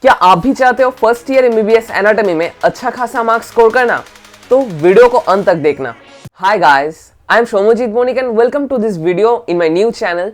क्या आप भी चाहते हो फर्स्ट ईयर एमबीबीएस एनाटॉमी में अच्छा खासा मार्क्स स्कोर करना? तो वीडियो को अंत तक देखना। Hi guys, I am Shomojit Monik and welcome to this video in my new channel.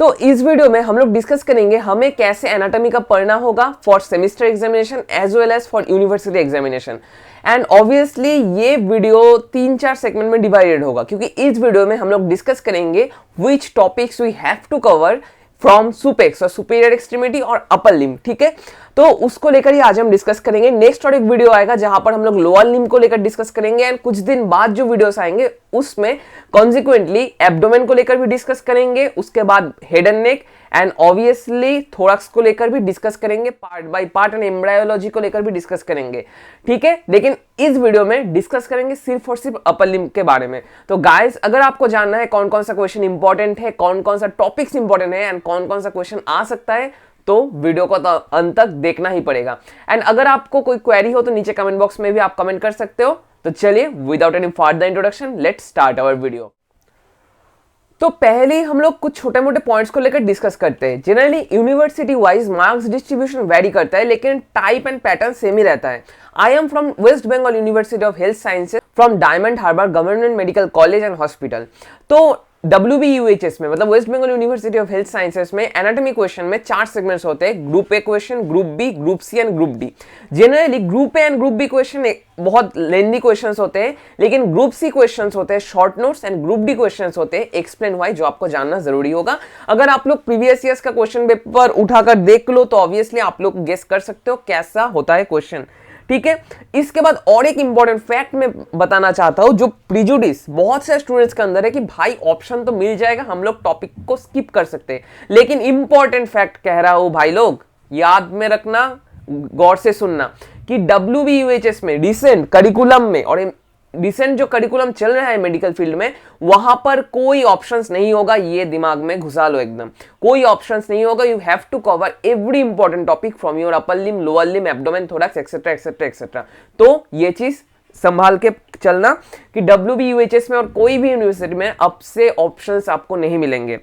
तो इस वीडियो में हम लोग डिस्कस करेंगे हमें कैसे एनाटॉमी का पढ़ना होगा for semester examination as well as for university examination. And obviously ये वीडियो 3-4 सेगमेंट में डिवाइडेड होगा, क्योंकि इस वीडियो में हम लोग डिस्कस करेंगे which topics we have to cover from सुपेक्स और सुपीरियर एक्सट्रीमिटी और अपर लिम्ब। ठीक है, तो उसको लेकर ही आज हम डिस्कस करेंगे। नेक्स्ट और एक वीडियो आएगा जहां पर हम लोग लोअर लिम्ब को लेकर डिस्कस करेंगे, एंड कुछ दिन बाद जो वीडियोस आएंगे उसमें कॉन्सिक्वेंटली एब्डोमेन को लेकर भी डिस्कस करेंगे, उसके बाद head and neck and obviously thorax को लेकर भी डिस्कस करेंगे, part by part, and embryology को लेकर भी डिस्कस करेंगे। ठीक है, लेकिन इस वीडियो में डिस्कस करेंगे सिर्फ और सिर्फ अपर लिम्ब के बारे में। तो गाइस, अगर आपको जानना है कौन कौन सा क्वेश्चन इंपॉर्टेंट है, कौन कौन सा टॉपिक्स इंपॉर्टेंट है एंड कौन कौन सा क्वेश्चन आ सकता है, तो वीडियो को तो अंत तक देखना ही पड़ेगा। एंड अगर आपको कोई क्वेरी हो तो नीचे कमेंट बॉक्स में भी आप कमेंट कर सकते हो। तो चलिए, without any further introduction, let's start our video. तो पहले ही हम लोग कुछ छोटे मोटे पॉइंट्स को लेकर डिस्कस करते हैं। Generally university wise marks distribution vary करता है, लेकिन टाइप एंड पैटर्न सेम ही रहता है। I am from West Bengal University of Health Sciences from Diamond Harbour Government Medical College and Hospital. तो WBUHS में, मतलब West Bengal University of Health Sciences में एनाटॉमी क्वेश्चन में 4 सेगमेंट्स होते हैं: group A question, group B, group C and group D. Generally group A and group B question बहुत lengthy questions होते हैं, लेकिन ग्रुप सी क्वेश्चंस होते हैं short notes, and group D questions होते हैं एक्सप्लेन व्हाई, जो आपको जानना जरूरी होगा। अगर आप लोग प्रीवियस ईयर्स का क्वेश्चन पेपर उठाकर देख लो तो ऑब्वियसली आप लोग गेस कर सकते हो कैसा होता है क्वेश्चन। ठीक है, इसके बाद और एक इंपॉर्टेंट फैक्ट मैं बताना चाहता हूं, जो प्रिजुडिस बहुत से स्टूडेंट्स के अंदर है कि भाई ऑप्शन तो मिल जाएगा, हम लोग टॉपिक को स्किप कर सकते हैं। लेकिन इंपॉर्टेंट फैक्ट कह रहा हूं भाई लोग, याद में रखना, गौर से सुनना, कि WBUHS में रिसेंट करिकुलम में और रिसेंट जो करिकुलम चल रहा है मेडिकल फील्ड में, वहां पर कोई ऑप्शंस नहीं होगा। ये दिमाग में घुसा लो एकदम, कोई ऑप्शंस नहीं होगा। You have to cover every important topic from your upper limb, lower limb, abdomen, thorax, etcetera etcetera etcetera. तो ये चीज संभाल के चलना कि WBUHS में और कोई भी यूनिवर्सिटी में अब से ऑप्शंस आपको नहीं मिलेंगे।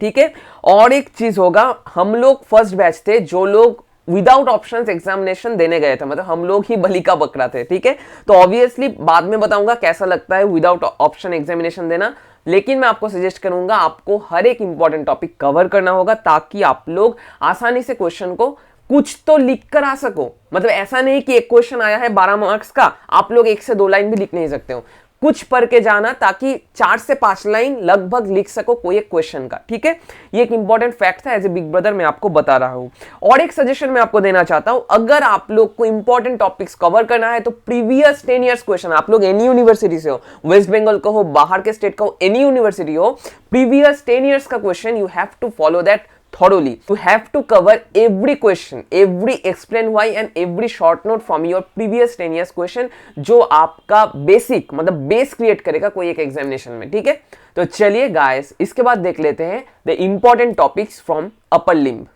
ठीक है, और एक चीज होगा, हम लोग फर्स्ट बैच थे जो लोग विदाउट ऑप्शंस एग्जामिनेशन देने गए थे, मतलब हम लोग ही बलि का बकरा थे। ठीक है, तो ऑब्वियसली बाद में बताऊंगा कैसा लगता है विदाउट ऑप्शन एग्जामिनेशन देना, लेकिन मैं आपको सजेस्ट करूंगा आपको हर एक इंपॉर्टेंट टॉपिक कवर करना होगा, ताकि आप लोग आसानी से क्वेश्चन को कुछ तो लिख कर आ सको। मतलब ऐसा नहीं कि एक क्वेश्चन आया है 12 मार्क्स का, आप लोग 1 से 2 लाइन भी लिख नहीं सकते हो, कुछ पढ़ के जाना, ताकि 4 से 5 लाइन लगभग लिख सको कोई एक क्वेश्चन का। ठीक है, ये एक इंपॉर्टेंट फैक्ट था, एज ए बिग ब्रदर मैं आपको बता रहा हूं। और एक सजेशन मैं आपको देना चाहता हूं, अगर आप लोग को इंपॉर्टेंट टॉपिक्स कवर करना है तो प्रीवियस 10 ईयर्स क्वेश्चन, आप लोग एनी यूनिवर्सिटी से हो, वेस्ट बंगाल का हो, बाहर के स्टेट का हो, एनी यूनिवर्सिटी हो, प्रीवियस 10 ईयर्स का question you have to follow that thoroughly. You have to cover every question, every explain why and every short note from your previous 10 years question, जो आपका बेसिक मतलब base create करेगा कोई एक examination में। ठीक है, तो चलिए गाइस, इसके बाद देख लेते हैं the important topics from upper limb.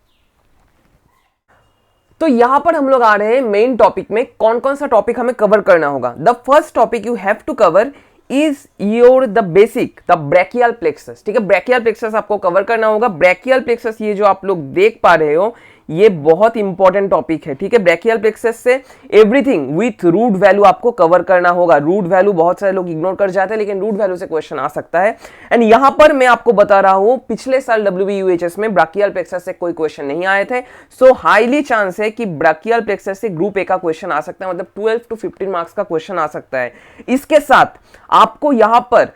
तो यहां पर हम लोग आ रहे हैं मेन टॉपिक में, कौन कौन सा टॉपिक हमें कवर करना होगा। The first topic you have to cover is your the basic the brachial plexus. ठीक है, ब्रैकियल प्लेक्सस आपको कवर करना होगा। ब्रैकियल प्लेक्सस ये जो आप लोग देख पा रहे हो, ये बहुत इंपॉर्टेंट टॉपिक है। ठीक है, ब्रैकियल प्लेक्सस से एवरीथिंग विथ रूट वैल्यू आपको कवर करना होगा। रूट वैल्यू बहुत सारे लोग इग्नोर कर जाते हैं, लेकिन रूट वैल्यू से क्वेश्चन आ सकता है। एंड यहां पर मैं आपको बता रहा हूं, पिछले साल WBUHS में ब्रैकियल प्लेक्सस से कोई क्वेश्चन नहीं आए थे, सो हाईली चांस है कि ब्रैकियल प्लेक्सस से ग्रुप ए का क्वेश्चन आ सकता है, मतलब 12 to 15 मार्क्स का क्वेश्चन आ सकता है। इसके साथ आपको यहां पर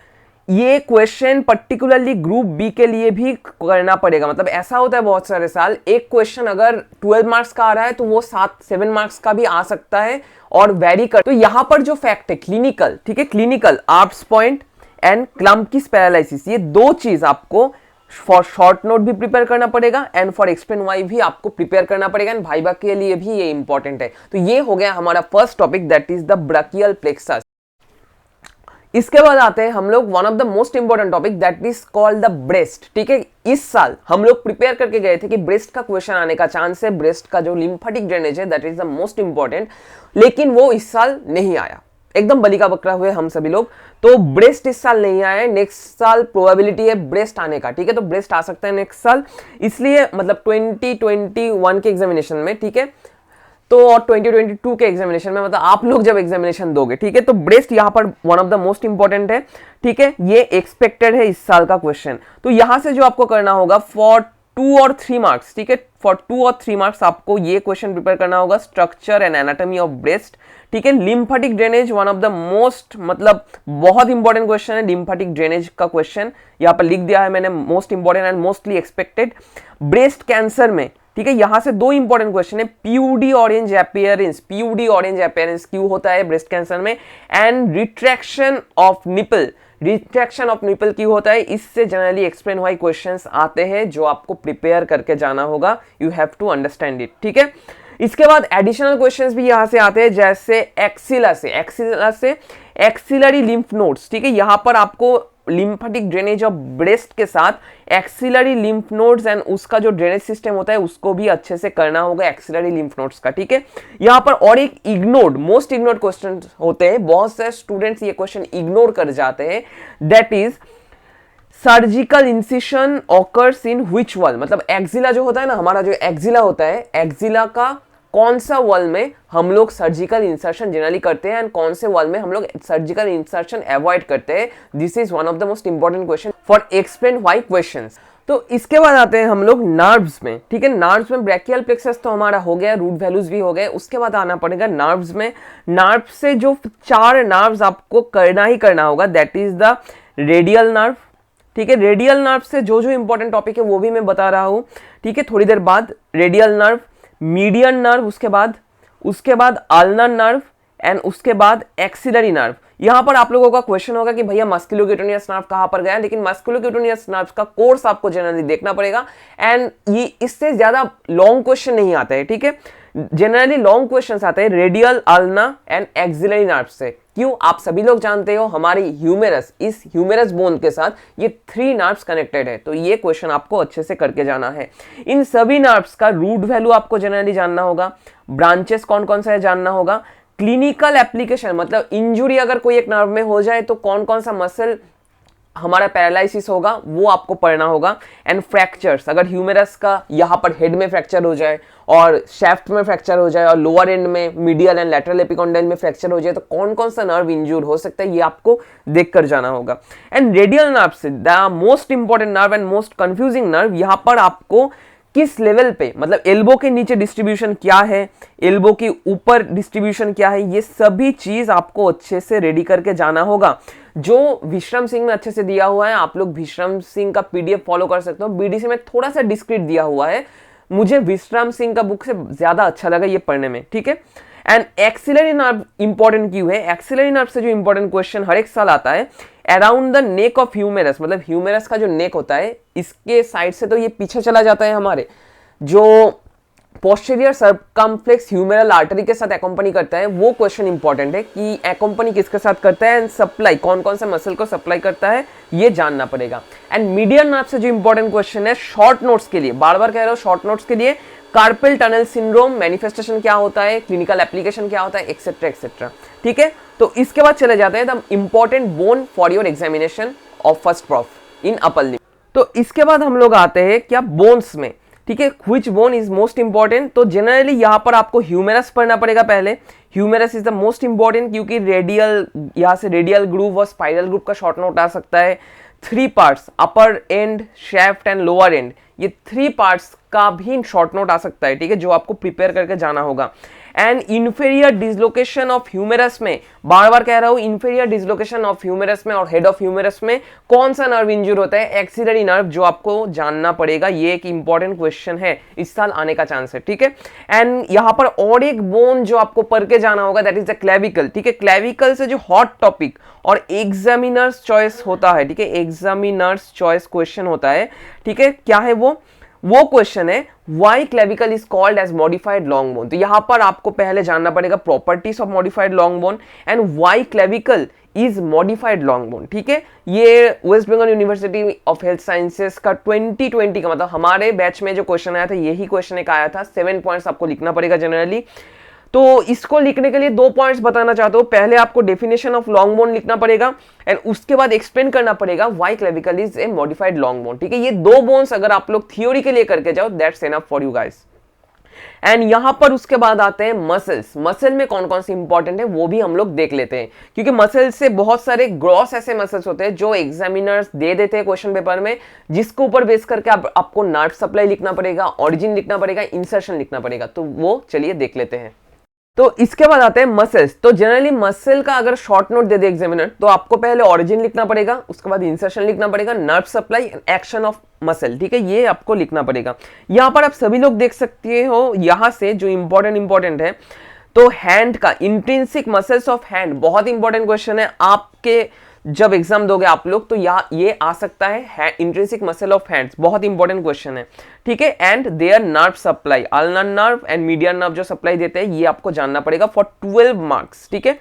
ये क्वेश्चन पर्टिकुलरली ग्रुप बी के लिए भी करना पड़ेगा। मतलब ऐसा होता है बहुत सारे साल, एक क्वेश्चन अगर 12 मार्क्स का आ रहा है तो वो 7-7 मार्क्स का भी आ सकता है और वेरी कर। तो यहां पर जो फैक्ट है क्लिनिकल, ठीक है, क्लिनिकल आर्प्स पॉइंट एंड क्लम्पकिस पैरालिसिस, ये दो चीज आपको फॉर शॉर्ट नोट भी प्रिपेयर करना पड़ेगा एंड फॉर एक्सप्लेन वाई भी आपको प्रिपेयर करना पड़ेगा, एंड भाइबा के लिए भी ये इंपॉर्टेंट है। तो ये हो गया हमारा first topic, that is the brachial plexus. इसके बाद आते हैं हम लोग one of the most important topic, that is called the breast. ठीक है, इस साल हम लोग प्रिपेयर करके गए थे कि ब्रेस्ट का क्वेश्चन आने का चांस है, ब्रेस्ट का जो लिम्फेटिक ड्रेनेज है that is the most important, लेकिन वो इस साल नहीं आया। एकदम बलि का बकरा हुए हम सभी लोग। तो ब्रेस्ट इस साल नहीं आया है, नेक्स्ट साल प्रोबेबिलिटी है ब्रेस्ट आने का। ठीक है, तो ब्रेस्ट आ सकता है नेक्स्ट साल, इसलिए मतलब 2021 के एग्जामिनेशन में। ठीक है, तो और 2022 के एग्जामिनेशन में, मतलब आप लोग जब एग्जामिनेशन दोगे, ठीक है, तो ब्रेस्ट यहाँ पर one of the most important है, ठीक है, ये एक्सपेक्टेड है इस साल का क्वेश्चन। तो यहां से जो आपको करना होगा फॉर 2 और 3 मार्क्स, ठीक है, फॉर 2 और 3 मार्क्स आपको ये क्वेश्चन प्रिपेयर करना होगा, structure and anatomy of breast, ठीक है। Lymphatic drainage one of the most, मतलब बहुत इंपॉर्टेंट क्वेश्चन है लिम्फेटिक ड्रेनेज का क्वेश्चन, यहाँ पर लिख दिया है मैंने, most important and mostly expected. Breast cancer में, ठीक है, यहां से 2 इंपॉर्टेंट क्वेश्चन है, PUD orange appearance, PUD orange appearance क्यों होता है ब्रेस्ट कैंसर में, and retraction of nipple, retraction of nipple क्यों होता है, इससे जनरली एक्सप्लेन हुआ क्वेश्चंस आते हैं जो आपको प्रिपेयर करके जाना होगा, you have to understand it, ठीक है। इसके बाद एडिशनल क्वेश्चंस भी यहां से आते हैं, जैसे एक्सिला से एक्सिलरी लिम्फ नोड्स, ठीक है, यहां पर आपको लिम्फेटिक ड्रेनेज ऑफ ब्रेस्ट के साथ एक्सिलरी लिम्फ नोड्स एंड उसका जो ड्रेनेज सिस्टम होता है उसको भी अच्छे से करना होगा, एक्सिलरी लिम्फ नोड्स का, ठीक है। यहां पर और एक इग्नोर्ड, मोस्ट इग्नोर्ड क्वेश्चन होते हैं, बहुत से स्टूडेंट्स ये क्वेश्चन इग्नोर कर जाते हैं, that is surgical incision occurs in which wall, मतलब एक्सिला जो होता है ना, हमारा जो एक्सिला होता है, एक्सिला का कौन सा वॉल में हम लोग सर्जिकल इंसर्शन जनरली करते हैं एंड कौन से वॉल में हम लोग सर्जिकल इंसर्शन अवॉइड करते हैं, this is one of the most important question for explain why questions. तो इसके बाद आते हैं हम लोग नर्व्स में, ठीक है, नर्व्स में ब्रैकियल प्लेक्सस तो हमारा हो गया, रूट वैल्यूज भी हो गए, उसके बाद आना पड़ेगा नर्व्स में। नर्व से जो 4 नर्व्स आपको करना ही करना होगा, that is the radial nerve, ठीक है, रेडियल नर्व से जो जो इंपॉर्टेंट टॉपिक है वो भी मैं बता रहा हूं, ठीक है, थोड़ी देर बाद। रेडियल नर्व, मीडियन नर्व, उसके बाद अल्नर नर्व एंड उसके बाद एक्सिलरी नर्व। यहां पर आप लोगों का क्वेश्चन होगा कि भैया मस्कुलोक्यूटेनियस नर्व कहां पर गया, लेकिन मस्कुलोक्यूटेनियस नर्व का कोर्स आपको जनरली देखना पड़ेगा एंड ये इससे ज्यादा लॉन्ग क्वेश्चन नहीं आता है, ठीक है। जनरली लॉन्ग क्वेश्चंस आते हैं radial, ulna and axillary nerve से। क्यों, आप सभी लोग जानते हो हमारी ह्यूमेरस, इस ह्यूमेरस बोन के साथ ये 3 नर्व्स कनेक्टेड है, तो ये क्वेश्चन आपको अच्छे से करके जाना है। इन सभी नर्व्स का रूट वैल्यू आपको जनरली जानना होगा, ब्रांचेस कौन कौन सा है जानना होगा, क्लिनिकल एप्लीकेशन, मतलब इंजुरी अगर कोई एक नर्व में हो जाए तो कौन कौन सा मसल हमारा पैरालिसिस होगा वो आपको पढ़ना होगा, एंड फ्रैक्चर्स, अगर ह्यूमेरस का यहाँ पर हेड में फ्रैक्चर हो जाए और शेफ्ट में फ्रैक्चर हो जाए और लोअर एंड में मीडियल एंड लैटरल एपिकॉन्डाइल में फ्रैक्चर हो जाए तो कौन कौन सा नर्व इंजूर हो सकता है ये आपको देख कर जाना होगा। एंड रेडियल नर्व से the most important nerve and most confusing nerve, यहाँ पर आपको किस लेवल पे, मतलब एल्बो के नीचे डिस्ट्रीब्यूशन क्या है, एल्बो के ऊपर डिस्ट्रीब्यूशन क्या है, ये सभी चीज आपको अच्छे से रेडी करके जाना होगा, जो विश्राम सिंह में अच्छे से दिया हुआ है। आप लोग विश्राम सिंह का पीडीएफ फॉलो कर सकते हो, बीडीसी में थोड़ा सा डिस्क्रीट दिया हुआ है, मुझे विश्राम सिंह का बुक से ज्यादा अच्छा लगा ये पढ़ने में, ठीक है। एंड एक्सिलरी नर्व इंपॉर्टेंट क्यों है, एक्सिलरी नर्व से जो इंपॉर्टेंट क्वेश्चन हर एक साल आता है, अराउंड द नेक ऑफ ह्यूमेरस, मतलब ह्यूमेरस का जो नेक होता है इसके साइड से तो ये पीछे चला जाता है, हमारे जो पोस्टीरियर सर्कमफ्लेक्स ह्यूमेरल आर्टरी के साथ एकम्पनी करता है, वो क्वेश्चन इंपॉर्टेंट है कि एकम्पनी किसके साथ करता है एंड सप्लाई कौन कौन से मसल को सप्लाई करता है ये जानना पड़ेगा। एंड मीडियन नर्व से जो इंपॉर्टेंट क्वेश्चन है शॉर्ट नोट्स के लिए, बार बार कह रहा हूं शॉर्ट नोट्स के लिए, कार्पेल टनल सिंड्रोम, मैनिफेस्टेशन क्या होता है, क्लिनिकल एप्लीकेशन क्या होता है, एक्सेट्रा एक्सेट्रा, ठीक है। तो इसके बाद चले जाते हैं the important bone for your examination of first prof in upper lip. तो इसके बाद हम लोग आते हैं क्या बोन्स में, ठीक है, which bone is most important. तो जनरली यहां पर आपको ह्यूमेरस पढ़ना पड़ेगा पहले, humerus is the most important क्योंकि रेडियल, यहां से रेडियल ग्रूव और स्पाइरल ग्रूव का शॉर्ट नोट आ सकता है। 3 parts, upper end, shaft and lower end, ये 3 पार्ट्स का भी शॉर्ट नोट आ सकता है, ठीक है, जो आपको प्रिपेयर करके जाना होगा। एंड इंफीरियर डिसलोकेशन ऑफ ह्यूमेरस में, बार बार कह रहा हूं, इंफीरियर डिसलोकेशन ऑफ ह्यूमेरस में और हेड ऑफ ह्यूमेरस में कौन सा नर्व इंजूर होता है, एक्सिलरी नर्व, जो आपको जानना पड़ेगा, ये एक इंपॉर्टेंट क्वेश्चन है, इस साल आने का चांस है, ठीक है। एंड यहां पर और एक बोन जो आपको पढ़ के जाना होगा, दैट इज द क्लेविकल, ठीक है, क्लेविकल से जो हॉट टॉपिक और एग्जामिनर्स चॉइस होता है, ठीक है, एग्जामिनर्स चॉइस क्वेश्चन होता है, ठीक है, क्या है वो क्वेश्चन है why clavicle is called as modified long bone. तो यहां पर आपको पहले जानना पड़ेगा properties of modified long bone and why clavicle is modified long bone, ठीक है। ये West Bengal University of Health Sciences का 2020 का, मतलब हमारे बैच में जो क्वेश्चन आया था यही क्वेश्चन एक आया था, 7 पॉइंट्स आपको लिखना पड़ेगा जनरली। तो इसको लिखने के लिए 2 पॉइंट्स बताना चाहता हूं, पहले आपको डेफिनेशन ऑफ लॉन्ग बोन लिखना पड़ेगा एंड उसके बाद एक्सप्लेन करना पड़ेगा why clavicle is a modified long bone, ठीक है। ये 2 बोन्स अगर आप लोग थ्योरी के लिए करके जाओ, that's enough for you guys. And यहां पर उसके बाद आते हैं मसल्स। मसल में कौन कौन से इंपॉर्टेंट है वो भी हम लोग देख लेते हैं, क्योंकि मसल्स से बहुत सारे ग्रॉस ऐसे मसल्स होते हैं जो एग्जामिनर्स दे देते हैं क्वेश्चन पेपर में, जिसके ऊपर बेस करके आपको नर्व सप्लाई लिखना पड़ेगा, ऑरिजिन लिखना पड़ेगा, इंसर्शन लिखना पड़ेगा। तो वो चलिए देख लेते हैं। तो इसके बाद आते हैं मसल्स। तो जनरली मसल का अगर शॉर्ट नोट दे दे एग्जामिनर तो आपको पहले ऑरिजिन लिखना पड़ेगा, उसके बाद इंसर्शन लिखना पड़ेगा, nerve supply and action of muscle, ठीक है, ये आपको लिखना पड़ेगा। यहां पर आप सभी लोग देख सकते हो यहां से जो इंपॉर्टेंट है, तो हैंड का इंट्रिंसिक मसल्स ऑफ हैंड बहुत इंपॉर्टेंट क्वेश्चन है आपके जब एग्जाम दोगे आप लोग, तो ये आ सकता है इंट्रिंसिक मसल ऑफ हैंड्स, बहुत इंपॉर्टेंट क्वेश्चन है, ठीक है। And their nerve supply, ulnar nerve and median nerve जो सप्लाई देते हैं ये आपको जानना पड़ेगा फॉर 12 मार्क्स, ठीक है।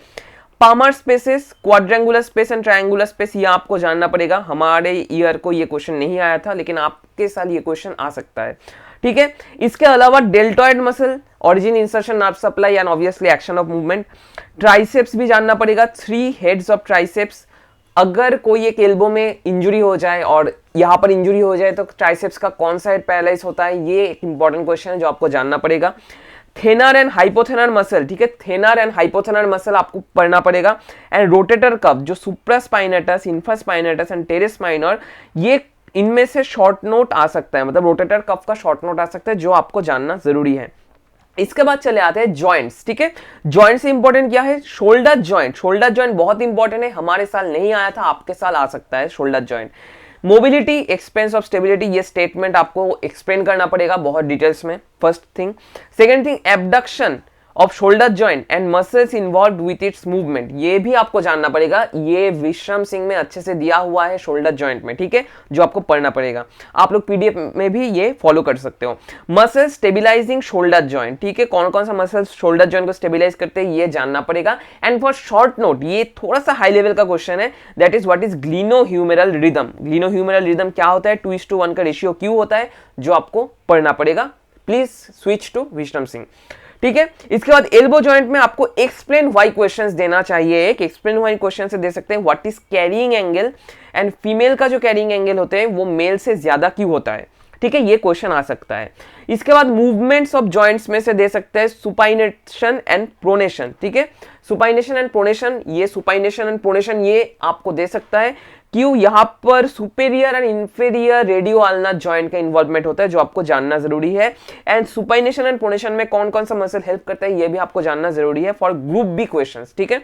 Palmar spaces, quadrangular space and triangular space ये आपको जानना पड़ेगा। हमारे ईयर को ये क्वेश्चन नहीं आया था, लेकिन आपके साल ये क्वेश्चन आ सकता है, ठीक है। इसके अलावा deltoid muscle, origin, insertion, nerve supply and obviously action of movement. Triceps भी जानना पड़ेगा, 3 हेड्स ऑफ ट्राइसेप्स। अगर कोई एक एल्बो में इंजुरी हो जाए और यहां पर इंजुरी हो जाए तो ट्राइसेप्स का कौन सा हेड पैरालाइज होता है, ये एक इंपॉर्टेंट क्वेश्चन है जो आपको जानना पड़ेगा। थेनर एंड हाइपोथेनर मसल, ठीक है, थेनर एंड हाइपोथेनर मसल आपको पढ़ना पड़ेगा। एंड रोटेटर कफ जो supraspinatus, infraspinatus and teres minor, ये इनमें से शॉर्ट नोट आ सकता है, मतलब रोटेटर कफ का शॉर्ट नोट आ सकता है जो आपको जानना जरूरी है। इसके बाद चले आते हैं जॉइंट्स, ठीक है। जॉइंट से इंपॉर्टेंट क्या है, शोल्डर जॉइंट। शोल्डर जॉइंट बहुत इंपॉर्टेंट है, हमारे साल नहीं आया था, आपके साल आ सकता है shoulder joint. Mobility, expense of stability, ये स्टेटमेंट आपको एक्सप्लेन करना पड़ेगा बहुत डिटेल्स में, first thing. Second thing, abduction off shoulder joint and muscles involve with its movement, ये भी आपको जानना पड़ेगा। ये विक्रम सिंह में अच्छे से दिया हुआ है शोल्डर जॉइंट में, ठीक है, जो आपको पढ़ना पड़ेगा। आप लोग पीडीएफ में भी ये फॉलो कर सकते हो। मसल स्टेबिलाइजिंग शोल्डर जॉइंट, ठीक है, कौन कौन सा मसल शोल्डर जॉइंट को स्टेबिलाइज करते हैं ये जानना पड़ेगा। एंड फॉर शॉर्ट नोट, ये थोड़ा सा हाई लेवल का क्वेश्चन है, that is what is glenohumeral rhythm. Glenohumeral rhythm क्या होता है, 2:1 का रेशियो क्यों होता है, जो आपको पढ़ना पड़ेगा। Please switch to Vikram Singh, ठीक है। इसके बाद एल्बो जॉइंट में आपको एक्सप्लेन व्हाई क्वेश्चंस देना चाहिए। एक एक्सप्लेन व्हाई क्वेश्चन से दे सकते हैं, what is carrying angle and female का जो कैरिंग एंगल होते हैं वो मेल से ज्यादा क्यों होता है, ठीक है, ये क्वेश्चन आ सकता है। इसके बाद मूवमेंट्स ऑफ जॉइंट्स में से दे सकते हैं सुपाइनेशन एंड प्रोनेशन, ठीक है। सुपाइनेशन एंड प्रोनेशन, ये सुपाइनेशन एंड प्रोनेशन ये आपको दे सकता है क्यों, यहां पर superior end inferior radio ulnar joint का इन्वॉल्वमेंट होता है जो आपको जानना जरूरी है। एंड सुपाइनेशन एंड प्रोनेशन में कौन कौन सा मसल हेल्प करता है ये भी आपको जानना जरूरी है फॉर ग्रुप बी क्वेश्चंस, ठीक है।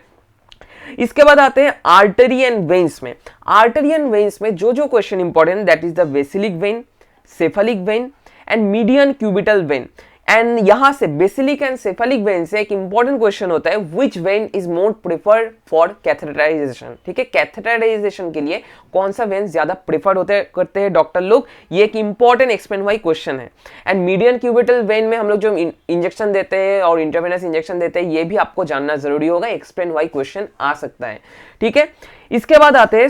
इसके बाद आते हैं आर्टरी एंड वेन्स में। आर्टरी एंड वेन्स में जो जो question important, that is the basilic vein, cephalic vein and median cubital vein. And यहां से बेसिलिक एंड सेफलिक वेन से एक इंपॉर्टेंट क्वेश्चन होता है, which vein is more preferred for catheterisation, ठीक है, कैथेटराइजेशन के लिए कौन सा वेन ज्यादा प्रेफर्ड करते हैं डॉक्टर लोग, ये एक इंपॉर्टेंट एक्सप्लेन वाई क्वेश्चन है। एंड मीडियन क्यूबिटल वेन में हम लोग जो इंजेक्शन देते हैं और इंटरवेनस इंजेक्शन देते हैं ये भी आपको जानना जरूरी होगा, एक्सप्लेन वाई क्वेश्चन आ सकता है, ठीक है। इसके बाद आते हैं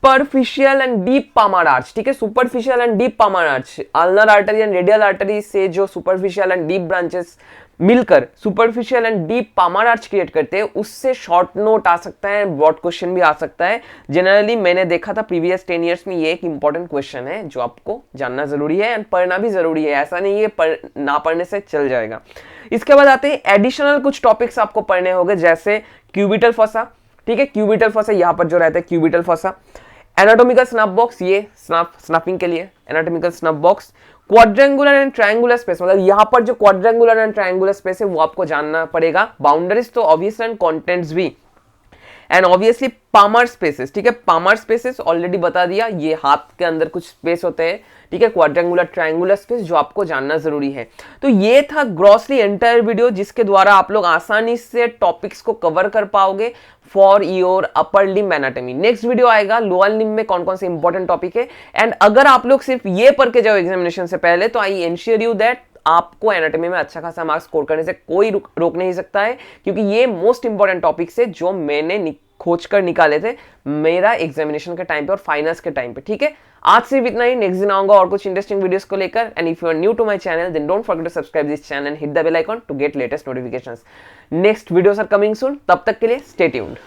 superficial and deep palmar arch, ठीक है, superficial and deep palmar arch, ulnar artery and radial artery से जो सुपरफिशियल एंड डीप ब्रांचेस मिलकर superficial and deep palmar arch create करते हैं, उससे शॉर्ट नोट आ सकता है, ब्रॉड क्वेश्चन भी आ सकता है। जनरली मैंने देखा था प्रीवियस 10 ईयर्स में, ये एक इंपॉर्टेंट क्वेश्चन है जो आपको जानना जरूरी है एंड पढ़ना भी जरूरी है, ऐसा नहीं है ना पढ़ने से चल जाएगा। इसके बाद आते हैं एडिशनल कुछ टॉपिक्स आपको पढ़ने होंगे, जैसे क्यूबिटल फॉसा, ठीक है, क्यूबिटल फॉसा यहाँ पर जो रहता है cubital fossa. Anatomical snuff box, ये स्नफिंग के लिए anatomical snuff box. Quadrangular and triangular space, मतलब यहाँ पर जो क्वाड्रेंगुलर एंड ट्रायंगुलर स्पेस है वो आपको जानना पड़ेगा। बाउंड्रीज तो ऑब्वियस एंड कंटेंट्स भी, एंड ऑब्वियसली पामर स्पेसेस, ठीक है, पामर स्पेसेस ऑलरेडी बता दिया, ये हाथ के अंदर कुछ स्पेस होते हैं, ठीक है, क्वाड्रेंगुलर ट्रायंगुलर स्पेस जो आपको जानना जरूरी है। तो ये था ग्रॉसली एंटायर वीडियो, जिसके द्वारा आप लोग आसानी से टॉपिक्स को कवर कर पाओगे for your upper limb anatomy. Next video आएगा लोअर लिम्ब में कौन कौन से इंपॉर्टेंट टॉपिक है। एंड अगर आप लोग सिर्फ ये पढ़ के जाओ एग्जामिनेशन से पहले, तो आई एंश्योर यू दैट आपको एनाटॉमी में अच्छा खासा मार्क्स स्कोर करने से कोई रोक नहीं सकता है, क्योंकि ये मोस्ट इंपॉर्टेंट टॉपिक्स है जो मैंने खोज कर निकाले थे मेरा एग्जामिनेशन के टाइम पे और फाइनल्स के टाइम पे, ठीक है। आज सिर्फ इतना ही, नेक्स्ट दिन आऊंगा और कुछ इंटरेस्टिंग वीडियोस को लेकर। And if you are new to my channel then don't forget to subscribe this channel and hit the bell icon to get latest notifications. Next videos are coming soon, तब तक के लिए stay tuned.